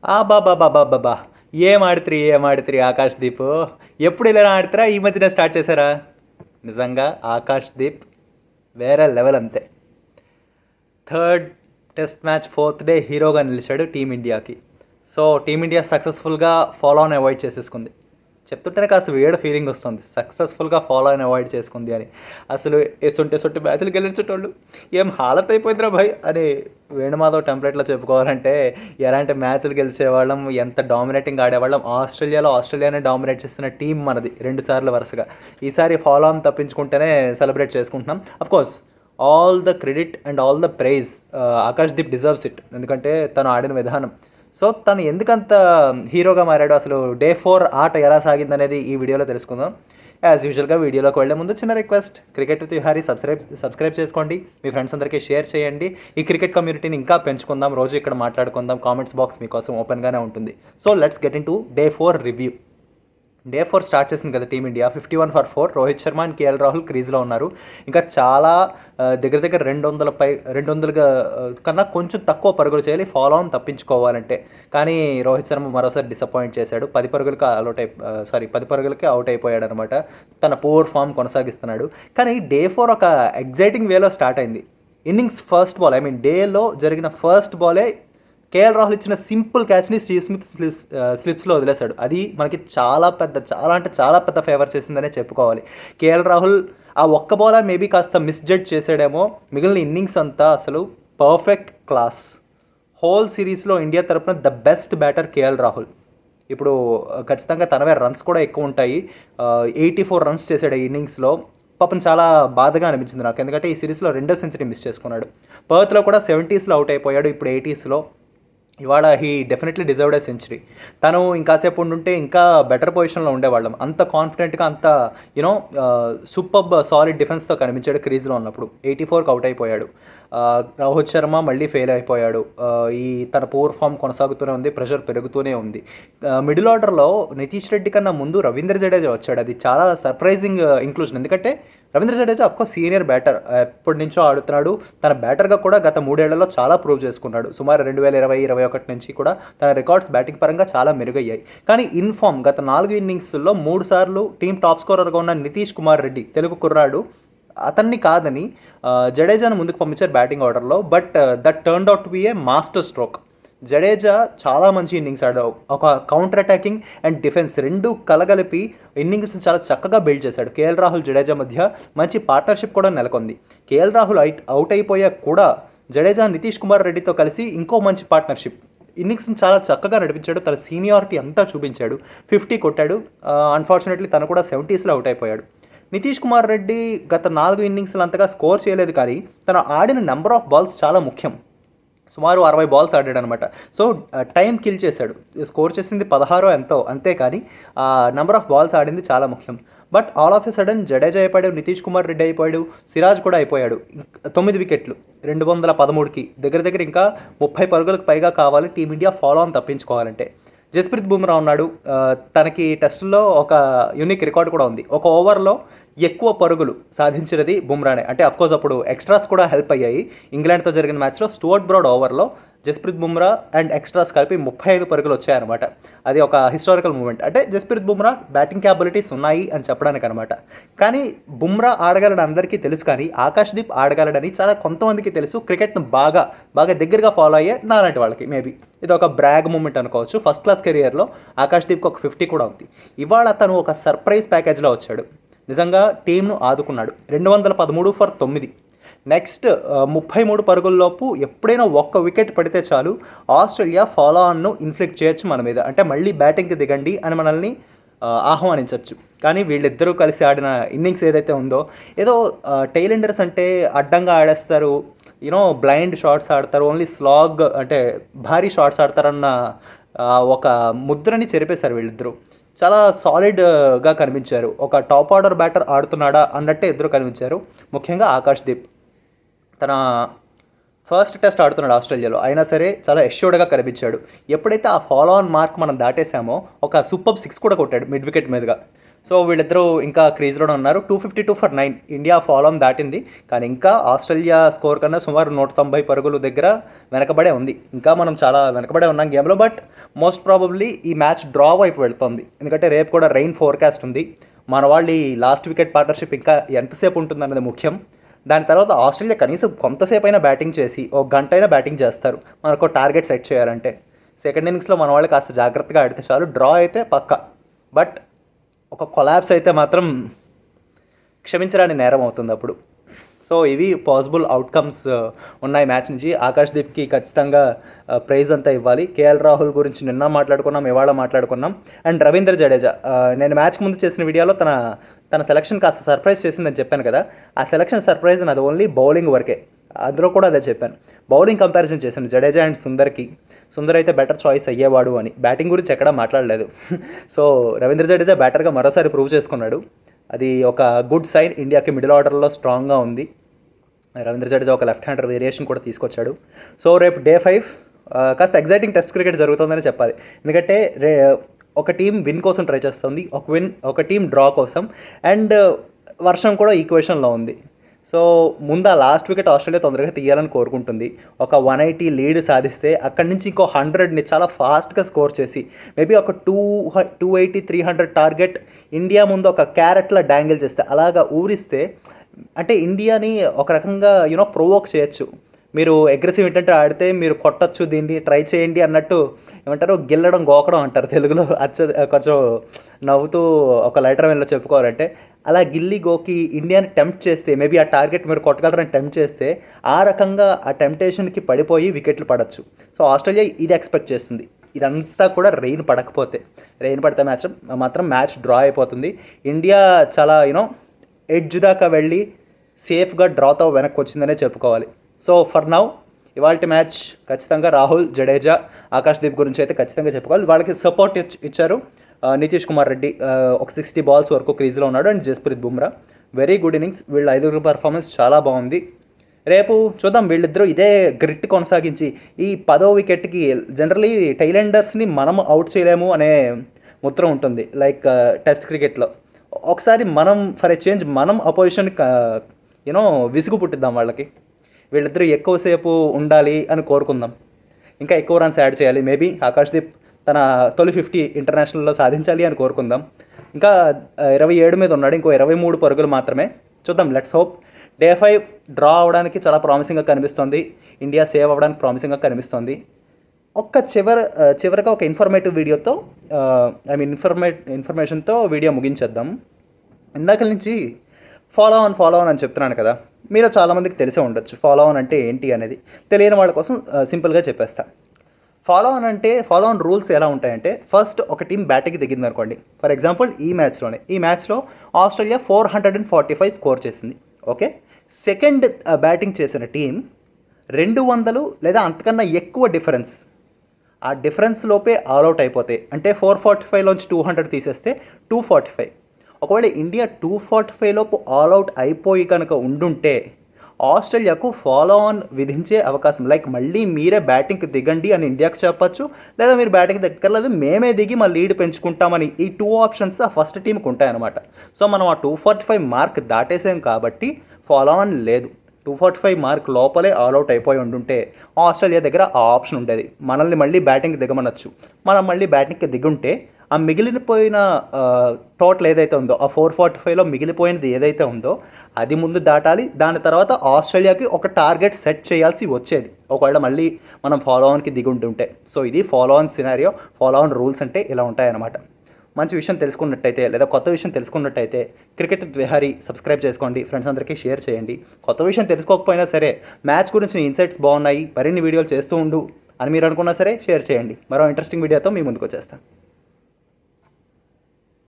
బాబా ఏం ఆడిత్రి ఆకాష్‌దీప్. ఎప్పుడు ఇలా ఆడుతురా ఈ మధ్యనే స్టార్ట్ చేశారా? నిజంగా ఆకాష్‌దీప్ వేరే లెవెల్ అంతే. Third test match fourth day హీరోగా నిలిచాడు టీమిండియాకి. సో టీమిండియా సక్సెస్ఫుల్గా ఫాలో ఆన్ అవాయిడ్ చేసేసుకుంది. చెప్తుంటేనే కాస్త వేడ ఫీలింగ్ వస్తుంది, సక్సెస్ఫుల్గా ఫాలో అని అవాయిడ్ చేసుకుంది అని. అసలు ఎసుంటి మ్యాచ్లు గెలిచేటోళ్ళు ఏం హాలత్ అయిపోయిందిరా భయ్ అని వేణుమాధవ్ టెంప్లెట్లో చెప్పుకోవాలంటే ఎలాంటి మ్యాచ్లు గెలిచేవాళ్ళం, ఎంత డామినేటింగ్ ఆడేవాళ్ళం. ఆస్ట్రేలియానే డామినేట్ చేస్తున్న టీం మనది 2 సార్లు వరుసగా. ఈసారి ఫాలో ఆన్ తప్పించుకుంటేనే సెలబ్రేట్ చేసుకుంటున్నాం. Of course all the credit and all the praise Akashdeep deserves it, ఎందుకంటే తను ఆడిన విధానం. సో తను ఎందుకంత హీరోగా మారాడు, అసలు డే 4 ఆట ఎలా సాగిందనేది ఈ వీడియోలో తెలుసుకుందాం. యాజ్ యూజువల్గా వీడియోలోకి వెళ్ళే ముందు చిన్న request, cricket with Vihari subscribe చేసుకోండి, మీ ఫ్రెండ్స్ అందరికీ షేర్ చేయండి. ఈ క్రికెట్ కమ్యూనిటీని ఇంకా పెంచుకుందాం, రోజు ఇక్కడ మాట్లాడుకుందాం. కామెంట్స్ బాక్స్ మీకోసం ఓపెన్గానే ఉంటుంది. So let's get into day 4 review. Day 4 start చేసింది కదా team India. 51 for 4. Rohit Sharma and KL Rahul క్రీజ్లో ఉన్నారు. ఇంకా చాలా దగ్గర 200 కన్నా కొంచెం తక్కువ పరుగులు చేయాలి ఫాలో ఆన్ తప్పించుకోవాలంటే. కానీ రోహిత్ శర్మ మరోసారి డిసప్పాయింట్ చేశాడు. 10 పరుగులకి అవుట్ అయిపోయాడు అనమాట. తన పూర్ ఫామ్ కొనసాగిస్తున్నాడు. కానీ డే 4 ఒక ఎగ్జైటింగ్ వేలో స్టార్ట్ అయింది. ఇన్నింగ్స్ ఫస్ట్ బాల్, డేలో జరిగిన ఫస్ట్ బాలే కేఎల్ రాహుల్ ఇచ్చిన సింపుల్ క్యాచ్ని స్టీవ్ స్మిత్ స్లిప్స్లో వదిలేశాడు. అది మనకి చాలా పెద్ద ఫేవర్ చేసిందనే చెప్పుకోవాలి. కేఎల్ రాహుల్ ఆ ఒక్క బాల్ మేబీ కాస్త మిస్జడ్జ్ చేసాడేమో. మిగిలిన ఇన్నింగ్స్ అంతా అసలు పర్ఫెక్ట్ క్లాస్. హోల్ సిరీస్లో ఇండియా తరపున the best batter KL Rahul. ఇప్పుడు ఖచ్చితంగా తనవే రన్స్ కూడా ఎక్కువ ఉంటాయి. 84 రన్స్ చేశాడు ఈ ఇన్నింగ్స్లో. పాపం చాలా బాధగా అనిపించింది నాకు, ఎందుకంటే ఈ సిరీస్లో 2వ సెంచరీ మిస్ చేసుకున్నాడు. పర్త్లో కూడా 70s అవుట్ అయిపోయాడు, ఇప్పుడు 80s. ఇవాళ he definitely deserved a century. తను ఇంకాసేపు ఉండుంటే ఇంకా బెటర్ పొజిషన్లో ఉండేవాళ్ళం. అంత కాన్ఫిడెంట్గా, అంత సూపర్బ్ సాలిడ్ డిఫెన్స్తో కనిపించాడు క్రీజ్లో ఉన్నప్పుడు. 84కి అవుట్ అయిపోయాడు. రోహిత్ శర్మ మళ్ళీ ఫెయిల్ అయిపోయాడు. తన పూర్ ఫామ్ కొనసాగుతూనే ఉంది, ప్రెషర్ పెరుగుతూనే ఉంది. మిడిల్ ఆర్డర్లో నితీష్ రెడ్డి కన్నా ముందు రవీంద్ర జడేజా వచ్చాడు. అది చాలా సర్ప్రైజింగ్ ఇంక్లూజన్, ఎందుకంటే Ravindra Jadeja of course senior batter, ఎప్పటి నుంచో ఆడుతున్నాడు. తన బ్యాటర్గా కూడా గత 3 ఏళ్లలో చాలా ప్రూవ్ చేసుకున్నాడు. సుమారు 2020-21 నుంచి కూడా తన రికార్డ్స్ బ్యాటింగ్ పరంగా చాలా మెరుగయ్యాయి. కానీ ఇన్ఫామ్ గత 4 ఇన్నింగ్స్లో 3 సార్లు టీం టాప్ స్కోరర్గా ఉన్న నితీష్ కుమార్ రెడ్డి, తెలుగు కుర్రాడు, అతన్ని కాదని జడేజాను ముందుకు పంపించారు బ్యాటింగ్ ఆర్డర్లో. But that turned out to be A master stroke. Jadeja చాలా మంచి ఇన్నింగ్స్ ఆడాడు. ఒక కౌంటర్ అటాకింగ్ అండ్ డిఫెన్స్ రెండు కలగలిపి ఇన్నింగ్స్ చాలా చక్కగా బిల్డ్ చేశాడు. కేఎల్ రాహుల్ జడేజా మధ్య మంచి పార్ట్నర్షిప్ కూడా నెలకొంది. కేఎల్ రాహుల్ అవుట్ అయిపోయాక కూడా జడేజా నితీష్ కుమార్ రెడ్డితో కలిసి ఇంకో మంచి పార్ట్నర్షిప్. ఇన్నింగ్స్ని చాలా చక్కగా నడిపించాడు. తన సీనియారిటీ అంతా చూపించాడు. 50 కొట్టాడు. అన్ఫార్చునేట్లీ తను కూడా 70s అవుట్ అయిపోయాడు. నితీష్ కుమార్ రెడ్డి గత 4 ఇన్నింగ్స్లు అంతగా స్కోర్ చేయలేదు, కానీ తను ఆడిన నెంబర్ ఆఫ్ బాల్స్ చాలా ముఖ్యం. సుమారు 60 బాల్స్ ఆడాడు అనమాట. సో టైం కిల్ చేశాడు. స్కోర్ చేసింది 16 ఎంతో, అంతే. కానీ నెంబర్ ఆఫ్ బాల్స్ ఆడింది చాలా ముఖ్యం. But all of a sudden Jadeja అయిపోయాడు, నితీష్ కుమార్ రెడ్డి అయిపోయాడు, సిరాజ్ కూడా అయిపోయాడు. 9 వికెట్లు 213కి దగ్గర ఇంకా 30 పరుగులకు పైగా కావాలి టీమిండియా ఫాలో ఆన్ తప్పించుకోవాలంటే. జస్ప్రీత్ బుమ్రా ఉన్నాడు. తనకి టెస్టుల్లో ఒక యూనిక్ రికార్డు కూడా ఉంది. ఒక ఓవర్లో ఎక్కువ పరుగులు సాధించినది బుమ్రానే. అంటే అఫ్కోర్స్ అప్పుడు ఎక్స్ట్రాస్ కూడా హెల్ప్ అయ్యాయి. ఇంగ్లాండ్తో జరిగిన మ్యాచ్లో స్టూవర్ట్ బ్రాడ్ ఓవర్లో జస్ప్రీత్ బుమ్రా అండ్ ఎక్స్ట్రాస్ కలిపి 35 పరుగులు వచ్చాయన్నమాట. అది ఒక హిస్టారికల్ మూమెంట్. అంటే జస్ప్రీత్ బుమ్రా బ్యాటింగ్ క్యాపబిలిటీస్ ఉన్నాయి అని చెప్పడానికి అనమాట. కానీ బుమ్రా ఆడగలని అందరికీ తెలుసు, కానీ ఆకాష్‌దీప్ ఆడగలడని చాలా కొంతమందికి తెలుసు. క్రికెట్ను బాగా దగ్గరగా ఫాలో అయ్యే నాలాంటి వాళ్ళకి మేబీ ఇది ఒక బ్రాగ్ మూమెంట్ అనుకోవచ్చు. ఫస్ట్ క్లాస్ కెరియర్లో ఆకాష్‌దీప్కి ఒక 50 కూడా ఉంది. ఇవాళ తను ఒక సర్ప్రైజ్ ప్యాకేజ్లో వచ్చాడు. నిజంగా టీంను ఆదుకున్నాడు. 213 ఫర్ 9. నెక్స్ట్ 33 పరుగుల్లోపు ఎప్పుడైనా ఒక్క వికెట్ పడితే చాలు ఆస్ట్రేలియా ఫాలో ఆన్ను ఇన్ఫ్లిక్ట్ చేయొచ్చు మన మీద. అంటే మళ్ళీ బ్యాటింగ్కి దిగండి అని మనల్ని ఆహ్వానించవచ్చు. కానీ వీళ్ళిద్దరూ కలిసి ఆడిన ఇన్నింగ్స్ ఏదైతే ఉందో, ఏదో టైలెండర్స్ అంటే అడ్డంగా ఆడేస్తారు, బ్లైండ్ షాట్స్ ఆడతారు, ఓన్లీ స్లాగ్ అంటే భారీ షాట్స్ ఆడతారన్న ఒక ముద్రని చెరిపేశారు వీళ్ళిద్దరూ. చాలా సాలిడ్గా కనిపించారు. ఒక టాప్ ఆర్డర్ బ్యాటర్ ఆడుతున్నాడా అన్నట్టే ఇద్దరు కనిపించారు. ముఖ్యంగా ఆకాష్‌దీప్ తన ఫస్ట్ టెస్ట్ ఆడుతున్నాడు ఆస్ట్రేలియాలో, అయినా సరే చాలా ఎష్యూర్డ్గా కనిపించాడు. ఎప్పుడైతే ఆ ఫాలో ఆన్ మార్క్ మనం దాటేసామో ఒక సూపర్ 6 కూడా కొట్టాడు మిడ్ వికెట్ మీదుగా. సో వీళ్ళిద్దరూ ఇంకా క్రీజ్లోనే ఉన్నారు. 252 for 9 ఇండియా ఫాలో ఆన్ దాటింది. కానీ ఇంకా ఆస్ట్రేలియా స్కోర్ కన్నా సుమారు 190 పరుగులు దగ్గర వెనకబడే ఉంది. ఇంకా మనం చాలా వెనకబడే ఉన్నాం గేమ్లో. బట్ మోస్ట్ ప్రాబబ్లీ ఈ మ్యాచ్ డ్రా వైపు వెళ్తుంది. ఎందుకంటే రేపు కూడా రెయిన్ ఫోర్కాస్ట్ ఉంది. మన వాళ్ళు ఈ లాస్ట్ వికెట్ పార్ట్నర్షిప్ ఇంకా ఎంతసేపు ఉంటుందన్నది ముఖ్యం. దాని తర్వాత ఆస్ట్రేలియా కనీసం కొంతసేపు అయినా బ్యాటింగ్ చేసి ఒక గంట అయినా బ్యాటింగ్ చేస్తారు మనకు టార్గెట్ సెట్ చేయాలంటే. సెకండ్ ఇన్నింగ్స్లో మన వాళ్ళు కాస్త జాగ్రత్తగా ఆడితే చాలు. డ్రా అయితే పక్క, బట్ ఒక కొలాబ్స్ అయితే మాత్రం క్షమించరాని నేరం అవుతుంది అప్పుడు. సో ఇవి పాసిబుల్ అవుట్కమ్స్ ఉన్నాయి మ్యాచ్ నుంచి. ఆకాష్దీప్కి ఖచ్చితంగా ప్రైజ్ అంతా ఇవ్వాలి. కేఎల్ రాహుల్ గురించి నిన్న మాట్లాడుకున్నాం, ఇవాళ మాట్లాడుకున్నాం. అండ్ రవీంద్ర జడేజా, నేను మ్యాచ్కి ముందు చేసిన వీడియోలో తన సెలక్షన్ కాస్త సర్ప్రైజ్ చేసిందని చెప్పాను కదా. ఆ సెలక్షన్ సర్ప్రైజ్ అది ఓన్లీ బౌలింగ్ వరకే. అందులో కూడా అదే చెప్పాను. బౌలింగ్ కంపారిజన్ చేశాను జడేజా అండ్ సుందర్ అయితే బెటర్ చాయిస్ అయ్యేవాడు అని. బ్యాటింగ్ గురించి ఎక్కడా మాట్లాడలేదు. సో రవీంద్ర జడేజా బ్యాటర్గా మరోసారి ప్రూవ్ చేసుకున్నాడు. అది ఒక గుడ్ సైన్. ఇండియాకి మిడిల్ ఆర్డర్లో స్ట్రాంగ్గా ఉంది. రవీంద్ర జడేజా ఒక లెఫ్ట్ హ్యాండర్ వేరియేషన్ కూడా తీసుకొచ్చాడు. సో రేపు డే 5 కాస్త ఎగ్జైటింగ్ టెస్ట్ క్రికెట్ జరుగుతుందని చెప్పాలి. ఎందుకంటే ఒక టీం విన్ కోసం ట్రై చేస్తుంది, ఒక టీం డ్రా కోసం. అండ్ వర్షం కూడా ఈక్వేషన్లో ఉంది. సో ముందు ఆ లాస్ట్ వికెట్ ఆస్ట్రేలియా తొందరగా తీయాలని కోరుకుంటుంది. ఒక 180 లీడ్ సాధిస్తే అక్కడి నుంచి ఇంకో 100ని చాలా ఫాస్ట్గా స్కోర్ చేసి మేబీ ఒక 280-300 టార్గెట్ ఇండియా ముందు ఒక క్యారెట్లా డాంగిల్ చేస్తే, అలాగా ఊరిస్తే అంటే ఇండియాని ఒక రకంగా ప్రొవోక్ చేయొచ్చు. మీరు అగ్రెసివ్ ఏంటంటే ఆడితే మీరు కొట్టచ్చు, దీన్ని ట్రై చేయండి అన్నట్టు ఏమంటారు, గిల్లడం గోకడం అంటారు తెలుగులో. కొంచెం నవ్వుతూ ఒక లైటర్ వేలో చెప్పుకోవాలంటే అలా గిల్లి గోకి ఇండియాని టెంప్ట్ చేస్తే మేబీ ఆ టార్గెట్ మీరు కొట్టగలరని టెంప్ట్ చేస్తే ఆ రకంగా ఆ టెంప్టేషన్కి పడిపోయి వికెట్లు పడచ్చు. సో ఆస్ట్రేలియా ఇది ఎక్స్పెక్ట్ చేస్తుంది. ఇదంతా కూడా రెయిన్ పడితే మాత్రం మ్యాచ్ డ్రా అయిపోతుంది. ఇండియా చాలా ఎడ్జ్ దాకా వెళ్ళి సేఫ్గా డ్రాతో వెనక్కి వచ్చిందనే చెప్పుకోవాలి. సో ఫర్ నౌ ఇవాళ మ్యాచ్ ఖచ్చితంగా రాహుల్, జడేజా, ఆకాష్దీప్ గురించి అయితే ఖచ్చితంగా చెప్పుకోవాలి. వాళ్ళకి సపోర్ట్ ఇచ్చారు నితీష్ కుమార్ రెడ్డి, ఒక 60 balls వరకు క్రీజ్లో ఉన్నాడు. And Jasprit Bumrah very good innings. వీళ్ళ 5 పర్ఫార్మెన్స్ చాలా బాగుంది. రేపు చూద్దాం వీళ్ళిద్దరూ ఇదే గ్రిట్ కొనసాగించి ఈ 10వ వికెట్కి జనరలీ టైలెండర్స్ని మనం అవుట్ చేయలేము అనే ముద్ర ఉంటుంది లైక్ టెస్ట్ క్రికెట్లో. ఒకసారి మనం ఫర్ ఎ చేంజ్ మనం అపోజిషన్ విసుగు పుట్టిద్దాం వాళ్ళకి. వీళ్ళిద్దరూ ఎక్కువసేపు ఉండాలి అని కోరుకుందాం. ఇంకా ఎక్కువ రన్స్ యాడ్ చేయాలి. మేబీ ఆకాష్దీప్ తన తొలి 50 ఇంటర్నేషనల్లో సాధించాలి అని కోరుకుందాం. ఇంకా 27 మీద ఉన్నాడు, ఇంకో 23 పరుగులు మాత్రమే. చూద్దాం, లెట్స్ హోప్. డే 5 డ్రా అవ్వడానికి చాలా ప్రామిసింగ్గా కనిపిస్తుంది. ఇండియా సేవ్ అవ్వడానికి ప్రామిసింగ్గా కనిపిస్తుంది. చివరిగా ఒక ఇన్ఫర్మేటివ్ వీడియోతో ఇన్ఫర్మేషన్తో వీడియో ముగించేద్దాం. ఇందాక నుంచి ఫాలో ఆన్ అని చెప్తున్నాను కదా, మీరు చాలామందికి తెలిసే ఉండొచ్చు ఫాలో ఆన్ అంటే ఏంటి అనేది. తెలియని వాళ్ళ కోసం సింపుల్గా చెప్పేస్తా. ఫాలో ఆన్ రూల్స్ ఎలా ఉంటాయంటే, ఫస్ట్ ఒక టీం బ్యాటింగ్కి దిగింది అనుకోండి. ఫర్ ఎగ్జాంపుల్ ఈ మ్యాచ్లో ఆస్ట్రేలియా 445 స్కోర్ చేసింది. ఓకే, సెకండ్ బ్యాటింగ్ చేసిన టీం 200 లేదా అంతకన్నా ఎక్కువ డిఫరెన్స్, ఆ డిఫరెన్స్ లోపే ఆల్అవుట్ అయిపోతాయి. అంటే 445లోంచి 200 తీసేస్తే 245. ఒకవేళ ఇండియా 245 లోపు ఆల్అవుట్ అయిపోయి కనుక ఉండుంటే ఆస్ట్రేలియాకు ఫాలో ఆన్ విధించే అవకాశం, లైక్ మళ్ళీ మీరే బ్యాటింగ్కి దిగండి అని ఇండియాకు చెప్పచ్చు, లేదా మీరు బ్యాటింగ్కి దిక్కర్లేదు మేమే దిగి మా లీడ్ పెంచుకుంటామని. ఈ 2 ఆప్షన్స్ ఆ ఫస్ట్ టీంకి ఉంటాయన్నమాట. సో మనం ఆ 245 మార్క్ దాటేసాం కాబట్టి ఫాలో ఆన్ లేదు. 245 మార్క్ లోపలే ఆల్అవుట్ అయిపోయి ఉండుంటే ఆస్ట్రేలియా దగ్గర ఆ ఆప్షన్ ఉండేది, మనల్ని మళ్ళీ బ్యాటింగ్కి దిగమనొచ్చు. మనం మళ్ళీ బ్యాటింగ్కి దిగుంటే ఆ మిగిలిపోయిన టోటల్ ఏదైతే ఉందో, ఆ 445లో మిగిలిపోయినది ఏదైతే ఉందో అది ముందు దాటాలి. దాని తర్వాత ఆస్ట్రేలియాకి ఒక టార్గెట్ సెట్ చేయాల్సి వచ్చేది ఒకవేళ మళ్ళీ మనం ఫాలో ఆన్కి దిగుంటుంటే. సో ఇది follow on scenario. Follow on rules అంటే ఇలా ఉంటాయన్నమాట. మంచి విషయం తెలుసుకున్నట్టయితే లేదా కొత్త విషయం తెలుసుకున్నట్టయితే క్రికెట్ విత్ విహారీ సబ్స్క్రైబ్ చేసుకోండి, ఫ్రెండ్స్ అందరికీ షేర్ చేయండి. కొత్త విషయం తెలుసుకోకపోయినా సరే మ్యాచ్ గురించి ఇన్సైట్స్ బాగున్నాయి, మరిన్ని వీడియోలు చేస్తూ ఉండు అని మీరు అనుకున్నా సరే షేర్ చేయండి. మరో ఇంట్రెస్టింగ్ వీడియోతో మీ ముందుకు వచ్చేస్తాను.